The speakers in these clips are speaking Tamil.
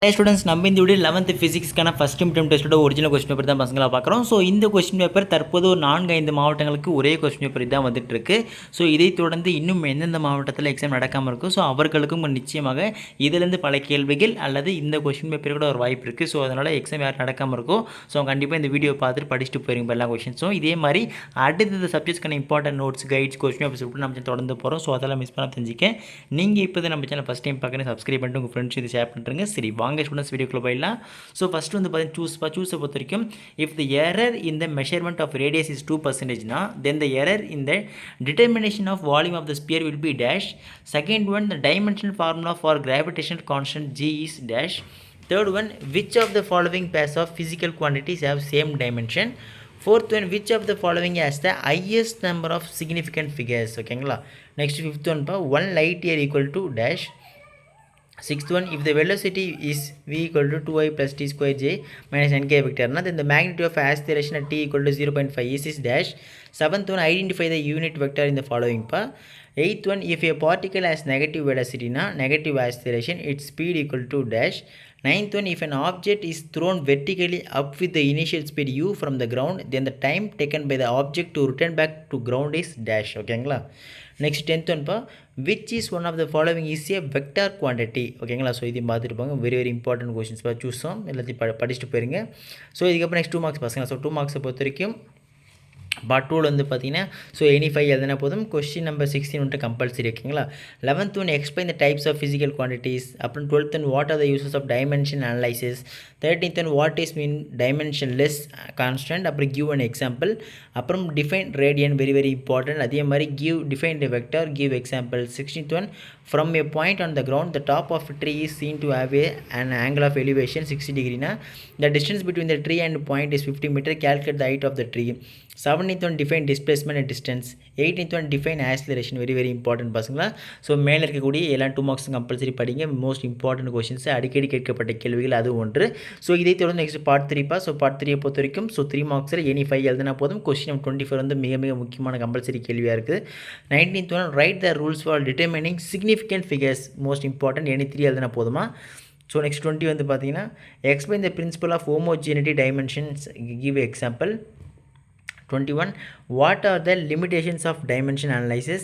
Hey students, நம்ம இந்த வீடியோ 11th ஃபிசிக்ஸ்க்கான ஃபர்ஸ்ட் மிட்டம் டெஸ்ட்டோட ஒரிஜினல் கொஸ்டின் பேப்பர் தான் பசங்களா பார்க்குறோம். ஸோ இந்த கொஸ்டின் பேப்பர் தற்போது ஒரு 4-5 மாவட்டங்களுக்கு ஒரே கொஸ்டின் பேப்பர் தான் வந்துட்டு இருக்கு. ஸோ இதை தொடர்ந்து இன்னும் எந்தெந்த மாவட்டத்தில் எக்ஸாம் நடக்காமல் இருக்கும், ஸோ அவர்களுக்கும் நிச்சயமாக இதிலிருந்து பல கேள்விகள் அல்லது இந்த கொஸ்டின் பேப்பர் கூட ஒரு வாய்ப்பு இருக்குது. ஸோ அதனால் எக்ஸாம் யார் நடக்காமல் இருக்கும், ஸோ கண்டிப்பாக இந்த வீடியோ பார்த்துட்டு படிச்சுட்டு போயிருங்க எல்லா கொஸ்டின்ஸும். இதே மாதிரி அடுத்த சப்ஜெக்ட்ஸ்க்கான important notes, guides, question papers விட்டு நம்ம தொடர்ந்து போகிறோம். ஸோ அதெல்லாம் மிஸ் பண்ண தெரிஞ்சுக்க நீங்கள் இப்போ நம்ம சேனல் ஃபஸ்ட் டைம் பார்க்குறேன், சப்ஸ்கிரைப் பண்ணிட்டு உங்கள் ஃப்ரெண்ட்ஸ் இது ஷேர் பண்ணுறேங்க. சரி வாங்க ஸ்டூடெண்ட்ஸ் வீடியோக்குள்ள போயிடலாம். ஸோ ஃபஸ்ட்டு வந்து பார்த்தீங்கன்னா சூஸை பொறுத்த வரைக்கும் if the error in the measurement of radius is 2%, then the error in the determination of volume of the sphere will be dash. Second one, the dimensional formula for gravitational constant G is dash. Third one, which of the following pairs of physical quantities have same dimension? Fourth one, which of the following has the highest number of significant figures? ஓகேங்களா. Next fifth one, 1 light year equal to dash. Sixth one, if the velocity is v equal to 2i plus t square j minus nk vector, then the magnitude of acceleration at t equal to 0.5 is dash. Seventh one, identify the unit vector in the following pa. Eighth one, if a particle has negative velocity negative acceleration, its speed equal to dash. Ninth one, if an object is thrown vertically up with the initial speed u from the ground, then the time taken by the object to return back to ground is dash. ஓகேங்களா. Next 10th one which is one of the following is a vector quantity. ஓகேங்களா. ஸோ இதையும் பார்த்துட்டு போங்க, வெரி இம்பார்ட்டன்ட் கொஸ்டின்ஸ் சூஸும் எல்லாத்தையும் படிச்சுட்டு போயிருங்க. ஸோ இதுக்கப்புறம் நெக்ஸ்ட் 2 மார்க்ஸ் பசங்க. ஸோ 2 மார்க்ஸை பொறுத்த வரைக்கும் பார்ட் 2 வந்து பார்த்தீங்கன்னா ஸோ எனி 5 எழுதினா போதும். கொஸ்டின் நம்பர் 16 வந்துட்டு கம்பல்சரி. ஓகேங்களா. 11th one explain the types of physical quantities. அப்புறம் 12th one what are the uses of dimension analysis. 13th one what is mean dimensionless constant. அப்புறம் கிவ் அன் எக்ஸாம்பிள். அப்புறம் டிஃபைன் ரேடியன், வெரி இம்பார்ட்டன்ட். அதே மாதிரி define the vector, give example. 16th one from a point on the ground the top of a tree is seen to have an angle of elevation 60 degree the distance between the tree and point is 50 meter, calculate the height of the tree. 17th one define displacement and distance. 18th one define acceleration, very important பசங்களா. ஸோ மேலே இருக்கக்கூடிய எல்லா 2 மார்க்ஸ் கம்பல்சரி படிங்க. மோஸ்ட் இம்பார்ட்டன்ட் கொஸ்டின்ஸ், அடிக்கடி கேட்கப்பட்ட கேள்விகள் அது ஒன்று. ஸோ இதை தொடர்ந்து நெக்ஸ்ட் பார்ட் 3 ஸோ பார்ட் 3 பொறுத்த வரைக்கும் ஸோ 3 மார்க்ஸில் எனி 5 எழுதினா போதும். கொஸ்டின் 24 வந்து மிக முக்கியமான கம்பல்சரி கேள்வியாக இருக்குது. 19th one write the rules for determining significant figures, most important. Any 3 எழுதினா போதுமா. ஸோ நெக்ஸ்ட் 20 வந்து பார்த்தீங்கன்னா explain the principle of homogeneity dimensions, give example. 21 what are the limitations of dimension analysis.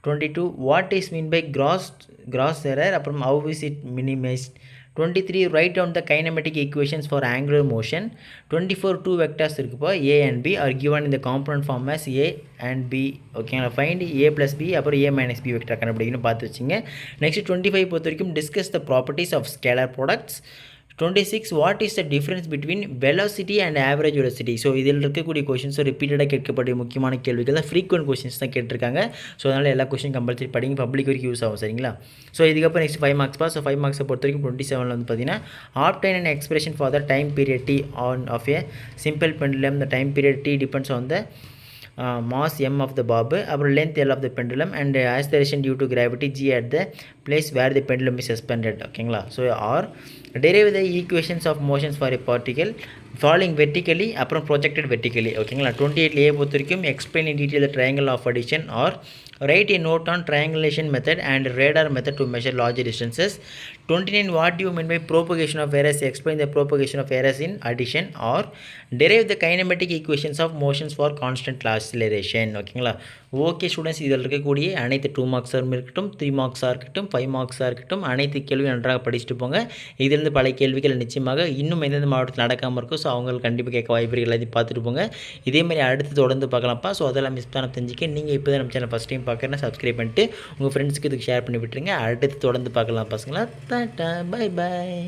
22 what is mean by gross error, அப்புறம் how is it minimized. 23 write down the kinematic equations for angular motion. 24 2 vectors இருக்குப்போ a and b are given in the component form as a and b. ஓகேங்களா. find a plus b அப்புறம் a minus b வெக்டர் கண்டுபிடிக்கணும், பார்த்து வச்சுங்க. நெக்ஸ்ட் 25 பொறுத்த வரைக்கும் discuss the properties of scalar products. 26 what is the difference between velocity and average velocity. So இதில் இருக்கக்கூடிய கொஷின்ஸ் ரிப்பீட்டடாக கேட்கக்கூடிய முக்கியமான கேள்விகள் தான், ஃப்ரீக்வெண்ட் கொஷின்ஸ் தான் கேட்டிருக்காங்க. ஸோ அதனால் எல்லா கொஷின் கம்பல்சரி படிங்க, பப்ளிக் வரைக்கும் யூஸ் ஆகும். சரிங்களா. ஸோ இதுக்கப்புறம் நெக்ஸ்ட் 5 மார்க்ஸ் ஸோ 5 மார்க்ஸை பொறுத்த வரைக்கும் 27 வந்து பார்த்தீங்கன்னா obtain an expression for the time period t on of a simple pendulum. The time period t depends on the mass m of the bob, அப்புறம் length l of the pendulum and acceleration due to gravity g at the place where the pendulum is suspended. ஓகேங்களா. So are derive the equations of motions for a particle falling vertically அப்புறம் projected vertically. ஓகேங்களா. 28 பொறுத்த வரைக்கும் explain in detail the triangle of addition or write a note on triangulation method and radar method to measure larger distances. 29 what do you mean by propagation of errors, explain the propagation of errors in addition or derive the kinematic equations of motions for constant acceleration. ஓகேங்களா. ஓகே ஸ்டூடெண்ட்ஸ், இதில் இருக்கக்கூடிய அனைத்து 2 மார்க்ஸாக இருக்கட்டும், 3 மார்க்ஸாக இருக்கட்டும், 5 மார்க்ஸாக இருக்கட்டும், அனைத்து கேள்வியும் நன்றாக படிச்சுட்டு போங்க. இதிலிருந்து பல கேள்விகள் நிச்சயமாக இன்னும் எந்தெந்த மாவட்டத்தில் நடக்காமல் இருக்கும், ஸோ அவங்களுக்கு கண்டிப்பாக கேட்க வாய்ப்பு எல்லாத்தையும் பார்த்துட்டு போங்க. இதேமாதிரி அடுத்து தொடர்ந்து பார்க்கலாம்ப்பா. ஸோ அதெல்லாம் மிஸ் பண்ண தெரிஞ்சுக்க நீங்கள் இப்போ தான் நம்ம சேனல் ஃபஸ்ட் டைம் பார்க்குறேன்னா சப்ஸ்கிரைப் பண்ணிட்டு உங்கள் ஃப்ரெண்ட்ஸுக்கு இதுக்கு ஷேர் பண்ணி விட்டுருங்க. அடுத்து தொடர்ந்து பார்க்கலாம் பசங்களா. Tata, bye bye.